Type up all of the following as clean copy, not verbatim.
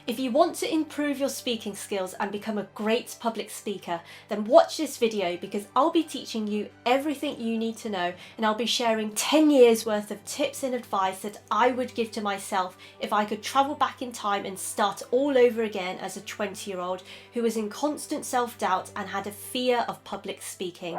If you want to improve your speaking skills and become a great public speaker, then watch this video because I'll be teaching you everything you need to know, and I'll be sharing 10 years worth of tips and advice that I would give to myself if I could travel back in time and start all over again as a 20-year-old who was in constant self-doubt and had a fear of public speaking.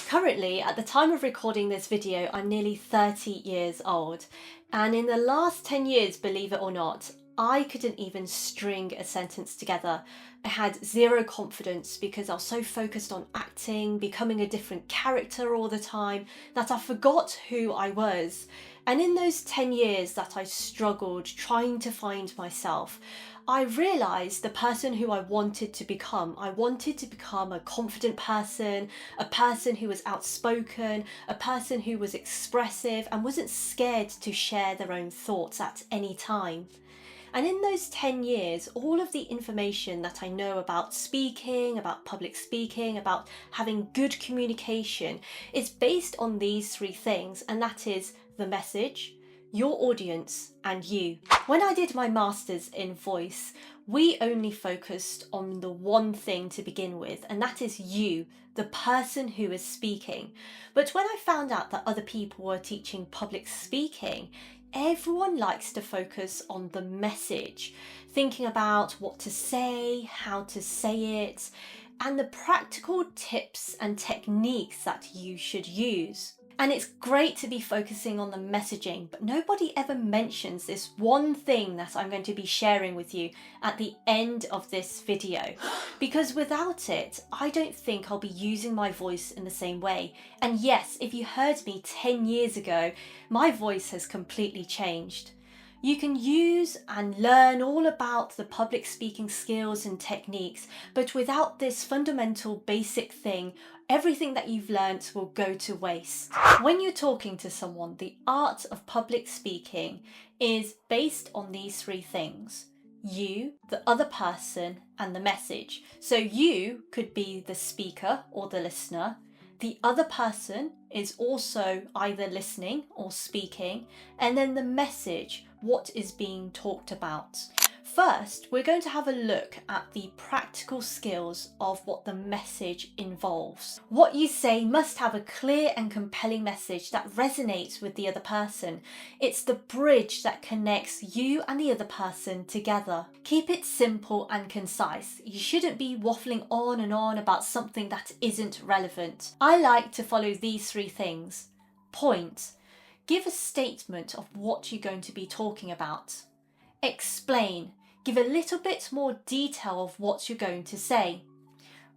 Currently, at the time of recording this video, I'm nearly 30 years old, and in the last 10 years, believe it or not, I couldn't even string a sentence together. I had zero confidence because I was so focused on acting, becoming a different character all the time, that I forgot who I was. And in those 10 years that I struggled trying to find myself, I realised the person who I wanted to become. I wanted to become a confident person, a person who was outspoken, a person who was expressive and wasn't scared to share their own thoughts at any time. And in those 10 years, all of the information that I know about speaking, about public speaking, about having good communication is based on these three things, and that is the message, your audience, and you. When I did my master's in voice, we only focused on the one thing to begin with, and that is you, the person who is speaking. But when I found out that other people were teaching public speaking, everyone likes to focus on the message, thinking about what to say, how to say it, and the practical tips and techniques that you should use. And it's great to be focusing on the messaging, but nobody ever mentions this one thing that I'm going to be sharing with you at the end of this video. Because without it, I don't think I'll be using my voice in the same way. And yes, if you heard me 10 years ago, my voice has completely changed. You can use and learn all about the public speaking skills and techniques, but without this fundamental basic thing, everything that you've learnt will go to waste. When you're talking to someone, the art of public speaking is based on these three things: you, the other person, and the message. So you could be the speaker or the listener. The other person is also either listening or speaking, and then the message, what is being talked about. First, we're going to have a look at the practical skills of what the message involves. What you say must have a clear and compelling message that resonates with the other person. It's the bridge that connects you and the other person together. Keep it simple and concise. You shouldn't be waffling on and on about something that isn't relevant. I like to follow these three things. Point. Give a statement of what you're going to be talking about. Explain. Give a little bit more detail of what you're going to say.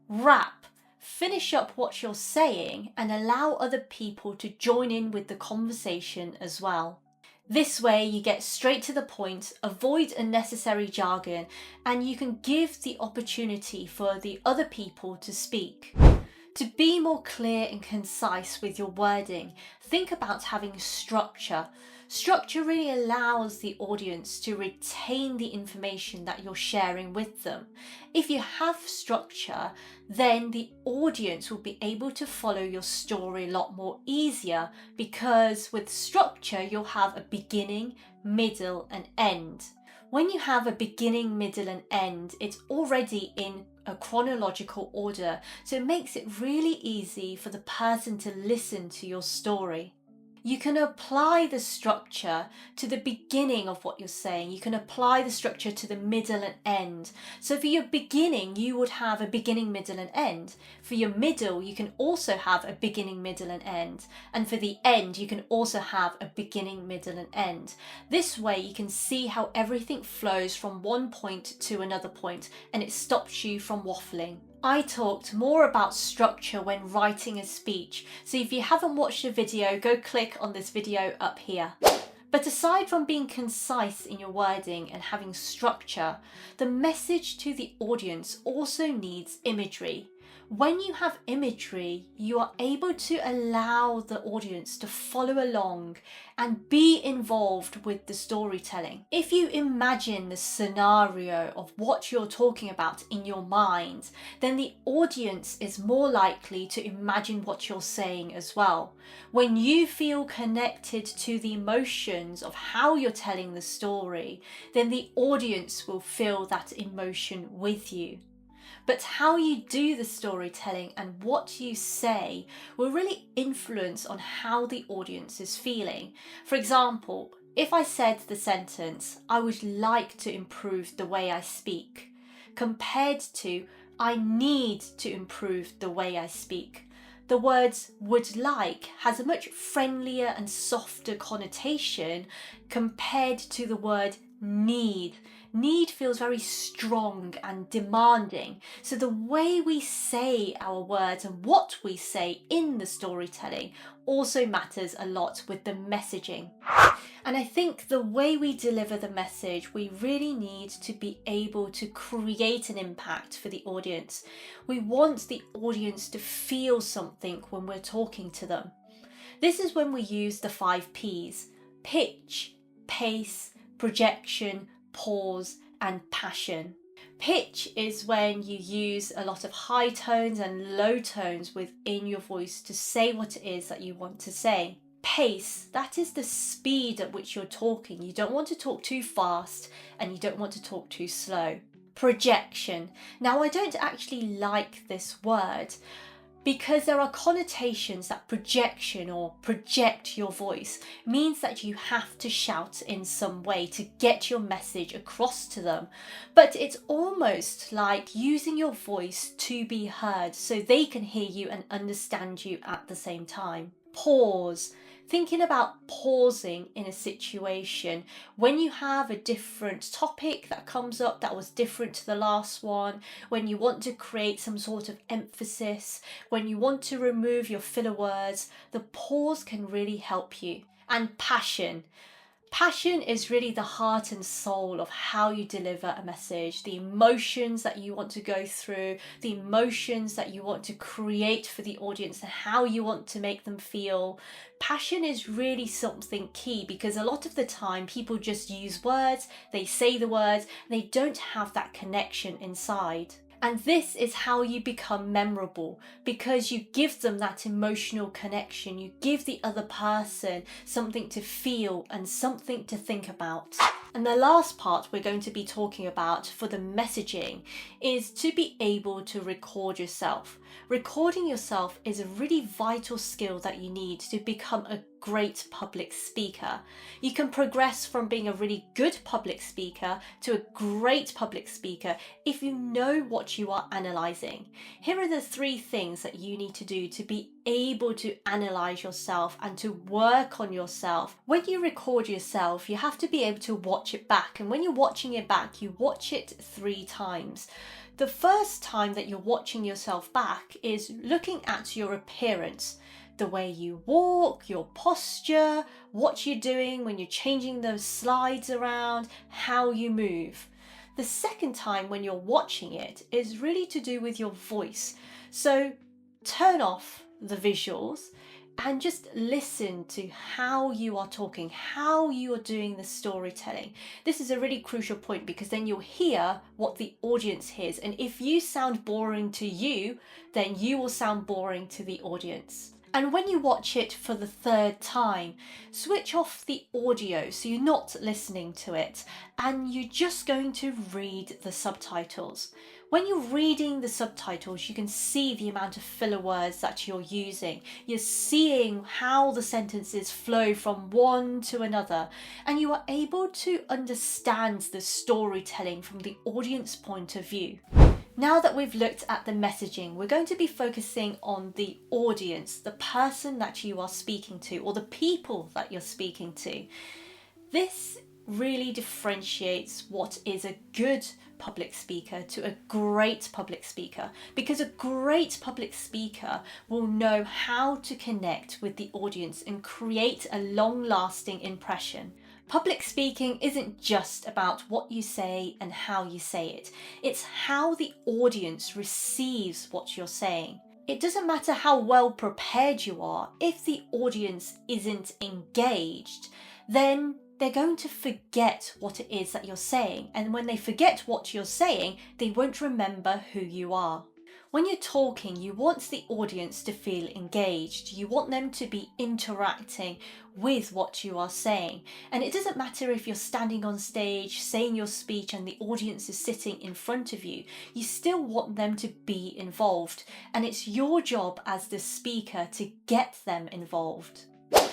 Wrap. Finish up what you're saying and allow other people to join in with the conversation as well. This way you get straight to the point, avoid unnecessary jargon, and you can give the opportunity for the other people to speak. To be more clear and concise with your wording, think about having structure. Structure really allows the audience to retain the information that you're sharing with them. If you have structure, then the audience will be able to follow your story a lot more easier, because with structure you'll have a beginning, middle and end. When you have a beginning, middle and end, it's already in a chronological order, so it makes it really easy for the person to listen to your story. You can apply the structure to the beginning of what you're saying. You can apply the structure to the middle and end. So for your beginning, you would have a beginning, middle and end. For your middle, you can also have a beginning, middle and end. And for the end, you can also have a beginning, middle and end. This way you can see how everything flows from one point to another point, and it stops you from waffling. I talked more about structure when writing a speech, so if you haven't watched the video, go click on this video up here. But aside from being concise in your wording and having structure, the message to the audience also needs imagery. When you have imagery, you are able to allow the audience to follow along and be involved with the storytelling. If you imagine the scenario of what you're talking about in your mind, then the audience is more likely to imagine what you're saying as well. When you feel connected to the emotions of how you're telling the story, then the audience will feel that emotion with you. But how you do the storytelling and what you say will really influence on how the audience is feeling. For example, if I said the sentence, "I would like to improve the way I speak," compared to "I need to improve the way I speak," the words "would like" has a much friendlier and softer connotation compared to the word "need." Need feels very strong and demanding. So the way we say our words and what we say in the storytelling also matters a lot with the messaging. And I think the way we deliver the message, we really need to be able to create an impact for the audience. We want the audience to feel something when we're talking to them. This is when we use the 5 Ps: pitch, pace, projection, pause, and passion. Pitch is when you use a lot of high tones and low tones within your voice to say what it is that you want to say. Pace, that is the speed at which you're talking. You don't want to talk too fast and you don't want to talk too slow. Projection. Now, I don't actually like this word, because there are connotations that projection or project your voice means that you have to shout in some way to get your message across to them. But it's almost like using your voice to be heard so they can hear you and understand you at the same time. Pause. Thinking about pausing in a situation when you have a different topic that comes up that was different to the last one, when you want to create some sort of emphasis, when you want to remove your filler words, the pause can really help you. And passion. Passion is really the heart and soul of how you deliver a message, the emotions that you want to go through, the emotions that you want to create for the audience and how you want to make them feel. Passion is really something key, because a lot of the time people just use words, they say the words, and they don't have that connection inside. And this is how you become memorable, because you give them that emotional connection. You give the other person something to feel and something to think about. And the last part we're going to be talking about for the messaging is to be able to record yourself. Recording yourself is a really vital skill that you need to become a great public speaker. You can progress from being a really good public speaker to a great public speaker if you know what you are analysing. Here are the 3 things that you need to do to be able to analyse yourself and to work on yourself. When you record yourself, you have to be able to watch it back, and when you're watching it back, you watch it 3 times. The first time that you're watching yourself back is looking at your appearance, the way you walk, your posture, what you're doing when you're changing those slides around, how you move. The second time when you're watching it is really to do with your voice. So turn off the visuals and just listen to how you are talking, how you are doing the storytelling. This is a really crucial point, because then you'll hear what the audience hears. And if you sound boring to you, then you will sound boring to the audience. And when you watch it for the 3rd time, switch off the audio so you're not listening to it, and you're just going to read the subtitles. When you're reading the subtitles, you can see the amount of filler words that you're using. You're seeing how the sentences flow from one to another, and you are able to understand the storytelling from the audience point of view. Now that we've looked at the messaging, we're going to be focusing on the audience, the person that you are speaking to, or the people that you're speaking to. This really differentiates what is a good public speaker to a great public speaker, because a great public speaker will know how to connect with the audience and create a long-lasting impression. Public speaking isn't just about what you say and how you say it. It's how the audience receives what you're saying. It doesn't matter how well prepared you are, if the audience isn't engaged, then they're going to forget what it is that you're saying. And when they forget what you're saying, they won't remember who you are. When you're talking, you want the audience to feel engaged. You want them to be interacting with what you are saying. And it doesn't matter if you're standing on stage, saying your speech, and the audience is sitting in front of you. You still want them to be involved. And it's your job as the speaker to get them involved.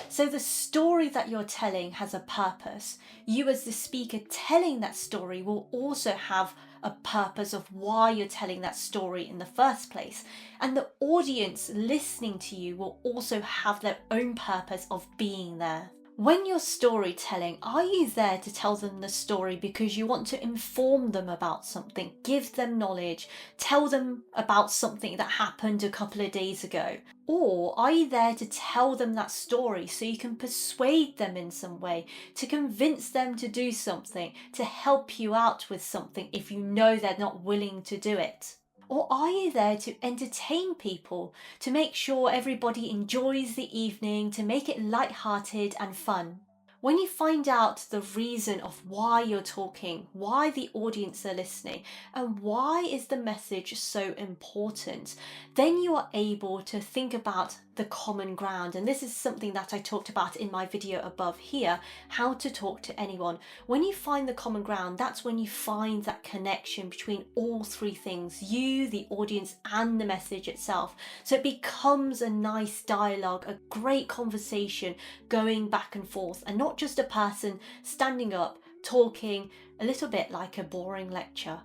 So the story that you're telling has a purpose. You as the speaker telling that story will also have a purpose of why you're telling that story in the first place. And the audience listening to you will also have their own purpose of being there. When you're storytelling, are you there to tell them the story because you want to inform them about something, give them knowledge, tell them about something that happened a couple of days ago? Or are you there to tell them that story so you can persuade them in some way, to convince them to do something, to help you out with something if you know they're not willing to do it? Or are you there to entertain people, to make sure everybody enjoys the evening, to make it light-hearted and fun? When you find out the reason of why you're talking, why the audience are listening, and why is the message so important, then you are able to think about the common ground. And this is something that I talked about in my video above here, how to talk to anyone. When you find the common ground, that's when you find that connection between all three things, you, the audience, and the message itself. So it becomes a nice dialogue, a great conversation going back and forth, and not just a person standing up talking a little bit like a boring lecture.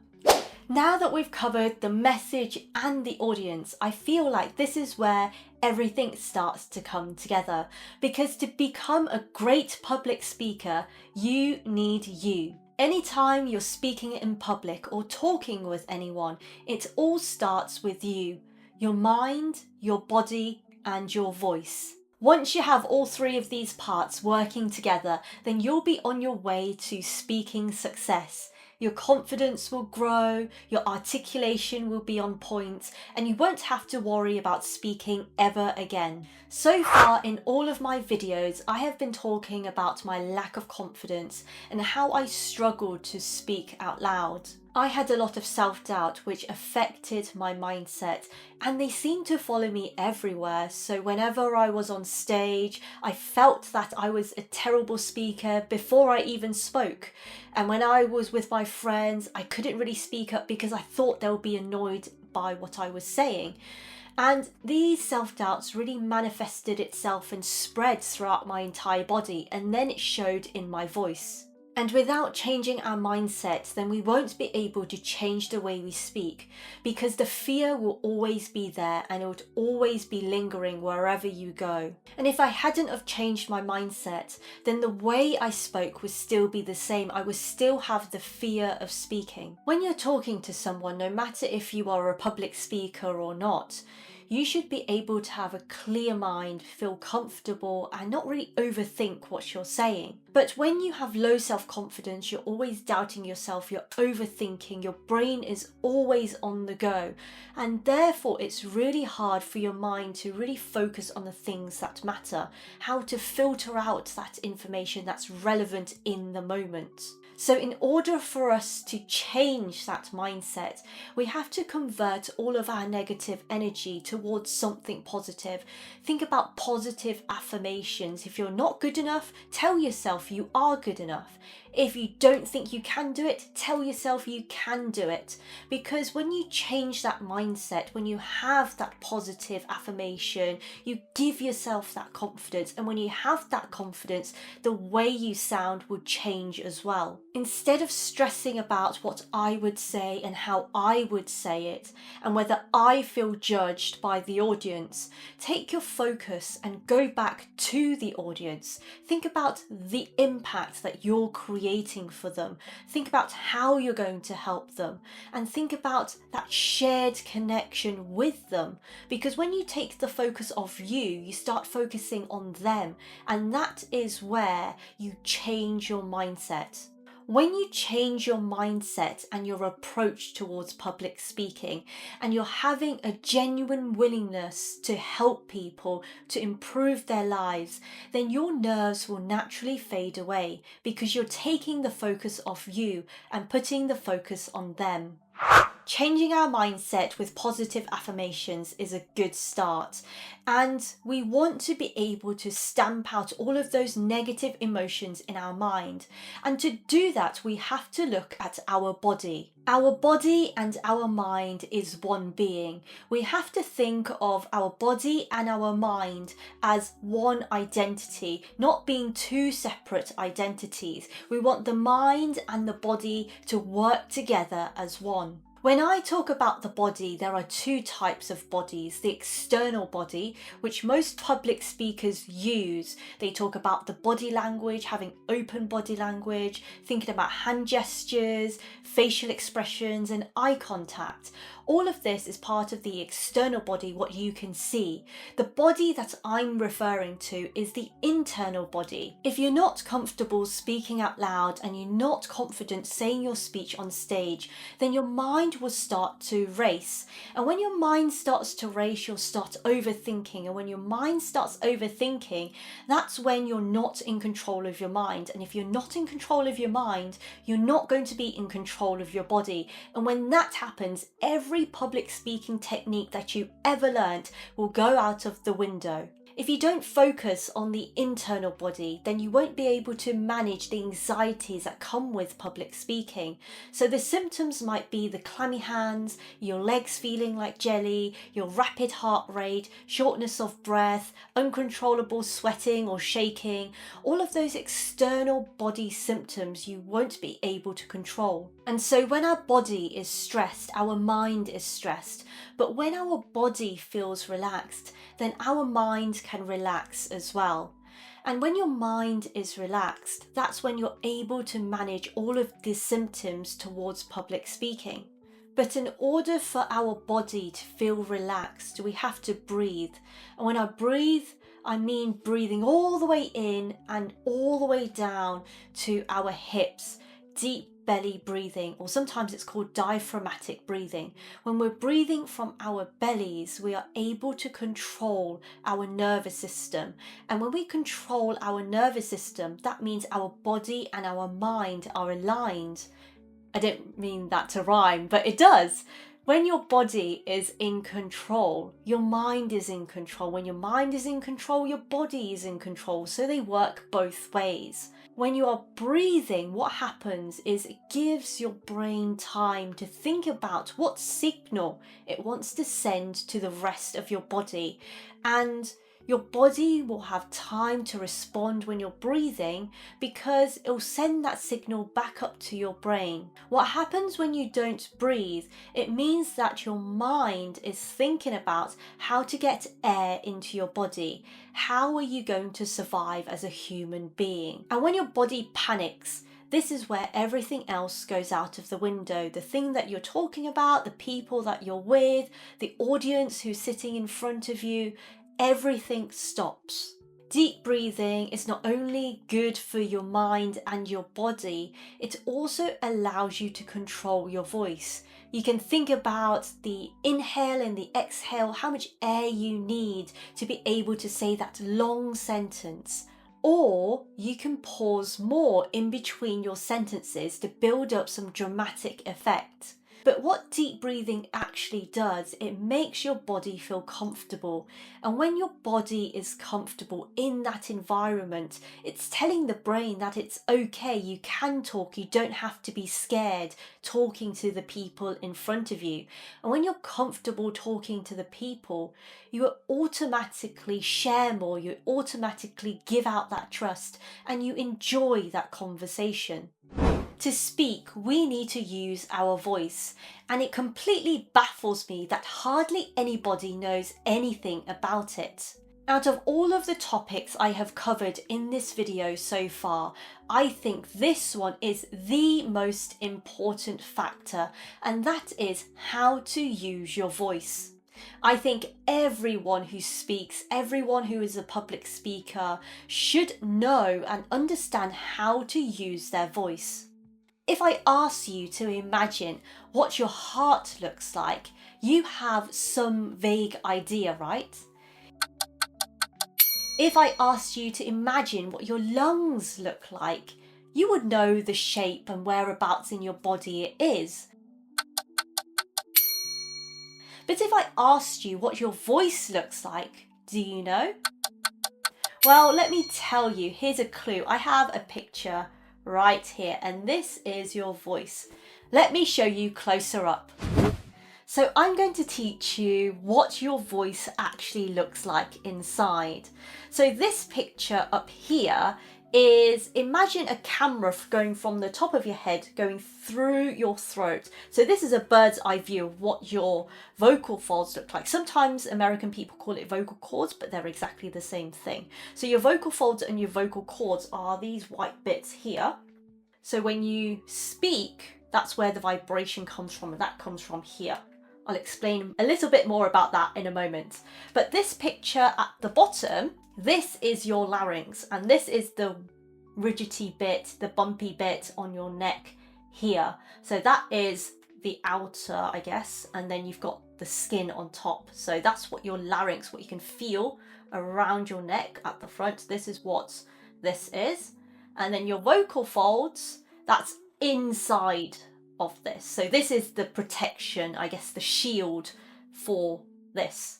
Now that we've covered the message and the audience, I feel like this is where everything starts to come together. Because to become a great public speaker, you need you. Anytime you're speaking in public or talking with anyone, it all starts with you. Your mind, your body, and your voice. Once you have all three of these parts working together, then you'll be on your way to speaking success. Your confidence will grow, your articulation will be on point, and you won't have to worry about speaking ever again. So far in all of my videos, I have been talking about my lack of confidence and how I struggled to speak out loud. I had a lot of self-doubt which affected my mindset, and they seemed to follow me everywhere. So whenever I was on stage, I felt that I was a terrible speaker before I even spoke. And when I was with my friends, I couldn't really speak up because I thought they would be annoyed by what I was saying. And these self-doubts really manifested itself and spread throughout my entire body, and then it showed in my voice. And without changing our mindset, then we won't be able to change the way we speak, because the fear will always be there and it would always be lingering wherever you go. And if I hadn't have changed my mindset, then the way I spoke would still be the same. I would still have the fear of speaking. When you're talking to someone, no matter if you are a public speaker or not, you should be able to have a clear mind, feel comfortable, and not really overthink what you're saying. But when you have low self-confidence, you're always doubting yourself, you're overthinking, your brain is always on the go, and therefore it's really hard for your mind to really focus on the things that matter, how to filter out that information that's relevant in the moment. So in order for us to change that mindset, we have to convert all of our negative energy towards something positive. Think about positive affirmations. If you're not good enough, tell yourself you are good enough. If you don't think you can do it, tell yourself you can do it. Because when you change that mindset, when you have that positive affirmation, you give yourself that confidence. And when you have that confidence, the way you sound will change as well. Instead of stressing about what I would say and how I would say it, and whether I feel judged by the audience, take your focus and go back to the audience. Think about the impact that you're creating creating for them. Think about how you're going to help them, and think about that shared connection with them. Because when you take the focus off you, you start focusing on them, and that is where you change your mindset. When you change your mindset and your approach towards public speaking, and you're having a genuine willingness to help people to improve their lives, then your nerves will naturally fade away because you're taking the focus off you and putting the focus on them. Changing our mindset with positive affirmations is a good start, and we want to be able to stamp out all of those negative emotions in our mind. And to do that, we have to look at our body. Our body and our mind is one being. We have to think of our body and our mind as one identity, not being two separate identities. We want the mind and the body to work together as one. When I talk about the body, there are two types of bodies. The external body, which most public speakers use. They talk about the body language, having open body language, thinking about hand gestures, facial expressions, and eye contact. All of this is part of the external body, what you can see. The body that I'm referring to is the internal body. If you're not comfortable speaking out loud and you're not confident saying your speech on stage, then your mind will start to race. And when your mind starts to race, you'll start overthinking. And when your mind starts overthinking, that's when you're not in control of your mind. And if you're not in control of your mind, you're not going to be in control of your body. And when that happens, every public speaking technique that you ever learnt will go out of the window. If you don't focus on the internal body, then you won't be able to manage the anxieties that come with public speaking. So the symptoms might be the clammy hands, your legs feeling like jelly, your rapid heart rate, shortness of breath, uncontrollable sweating or shaking. All of those external body symptoms you won't be able to control. And so when our body is stressed, our mind is stressed. But when our body feels relaxed, then our mind can relax as well. And when your mind is relaxed, that's when you're able to manage all of the symptoms towards public speaking. But in order for our body to feel relaxed, we have to breathe. And when I breathe, I mean breathing all the way in and all the way down to our hips. Deep belly breathing, or sometimes it's called diaphragmatic breathing. When we're breathing from our bellies, we are able to control our nervous system. And when we control our nervous system, that means our body and our mind are aligned. I don't mean that to rhyme, but it does. When your body is in control, your mind is in control. When your mind is in control, your body is in control. So they work both ways. When you are breathing, what happens is it gives your brain time to think about what signal it wants to send to the rest of your body. And your body will have time to respond when you're breathing because it will send that signal back up to your brain. What happens when you don't breathe? It means that your mind is thinking about how to get air into your body. How are you going to survive as a human being? And when your body panics, this is where everything else goes out of the window. The thing that you're talking about, the people that you're with, the audience who's sitting in front of you, everything stops. Deep breathing is not only good for your mind and your body, it also allows you to control your voice. You can think about the inhale and the exhale, how much air you need to be able to say that long sentence. Or you can pause more in between your sentences to build up some dramatic effect. But what deep breathing actually does, it makes your body feel comfortable. And when your body is comfortable in that environment, it's telling the brain that it's okay, you can talk, you don't have to be scared talking to the people in front of you. And when you're comfortable talking to the people, you automatically share more, you automatically give out that trust, and you enjoy that conversation. To speak, we need to use our voice, and it completely baffles me that hardly anybody knows anything about it. Out of all of the topics I have covered in this video so far, I think this one is the most important factor, and that is how to use your voice. I think everyone who speaks, everyone who is a public speaker, should know and understand how to use their voice. If I ask you to imagine what your heart looks like, you have some vague idea, right? If I asked you to imagine what your lungs look like, you would know the shape and whereabouts in your body it is. But if I asked you what your voice looks like, do you know? Well, let me tell you, here's a clue. I have a picture right here, and this is your voice. Let me show you closer up. So I'm going to teach you what your voice actually looks like inside. So this picture up here is, imagine a camera going from the top of your head going through your throat. So this is a bird's eye view of what your vocal folds look like. Sometimes American people call it vocal cords, but they're exactly the same thing. So your vocal folds and your vocal cords are these white bits here. So when you speak, that's where the vibration comes from, and that comes from here. I'll explain a little bit more about that in a moment. But this picture at the bottom, this is your larynx, and this is the ridgety bit, the bumpy bit on your neck here. So that is the outer, I guess, and then you've got the skin on top. So that's what your larynx, what you can feel around your neck at the front. This is what this is. And then your vocal folds, that's inside of this. So this is the protection, I guess, the shield for this.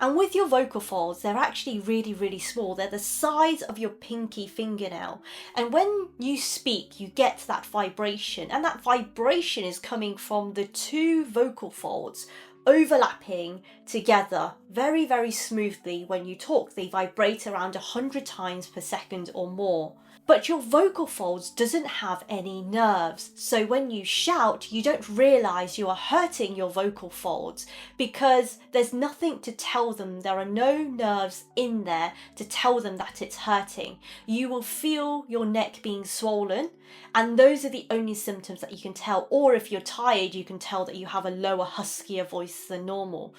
And with your vocal folds, they're actually really, really small. They're the size of your pinky fingernail. And when you speak, you get that vibration. And that vibration is coming from the two vocal folds overlapping together very, very smoothly. When you talk, they vibrate around 100 times per second or more. But your vocal folds doesn't have any nerves. So when you shout, you don't realize you are hurting your vocal folds because there's nothing to tell them. There are no nerves in there to tell them that it's hurting. You will feel your neck being swollen, and those are the only symptoms that you can tell. Or if you're tired, you can tell that you have a lower, huskier voice than normal.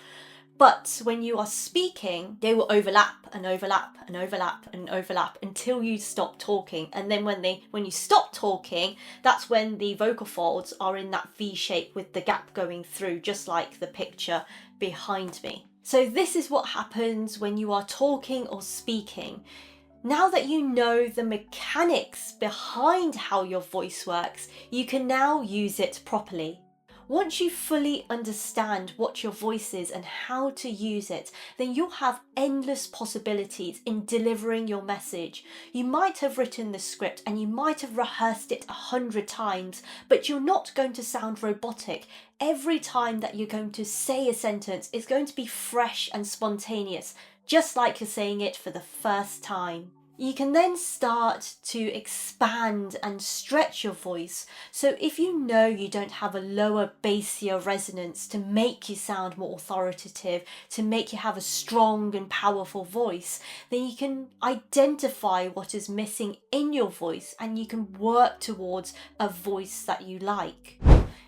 But when you are speaking, they will overlap and overlap and overlap and overlap until you stop talking. And then when you stop talking, that's when the vocal folds are in that V shape with the gap going through, just like the picture behind me. So this is what happens when you are talking or speaking. Now that you know the mechanics behind how your voice works, you can now use it properly. Once you fully understand what your voice is and how to use it, then you'll have endless possibilities in delivering your message. You might have written the script and you might have rehearsed it 100 times, but you're not going to sound robotic. Every time that you're going to say a sentence, it's going to be fresh and spontaneous, just like you're saying it for the first time. You can then start to expand and stretch your voice. So if you know you don't have a lower bassier resonance to make you sound more authoritative, to make you have a strong and powerful voice, then you can identify what is missing in your voice and you can work towards a voice that you like.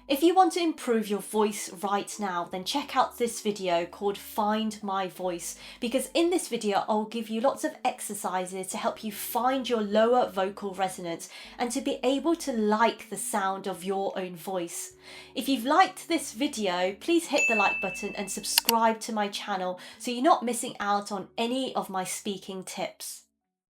If you want to improve your voice right now, then check out this video called Find My Voice, because in this video I'll give you lots of exercises to help you find your lower vocal resonance and to be able to like the sound of your own voice. If you've liked this video, please hit the like button and subscribe to my channel so you're not missing out on any of my speaking tips.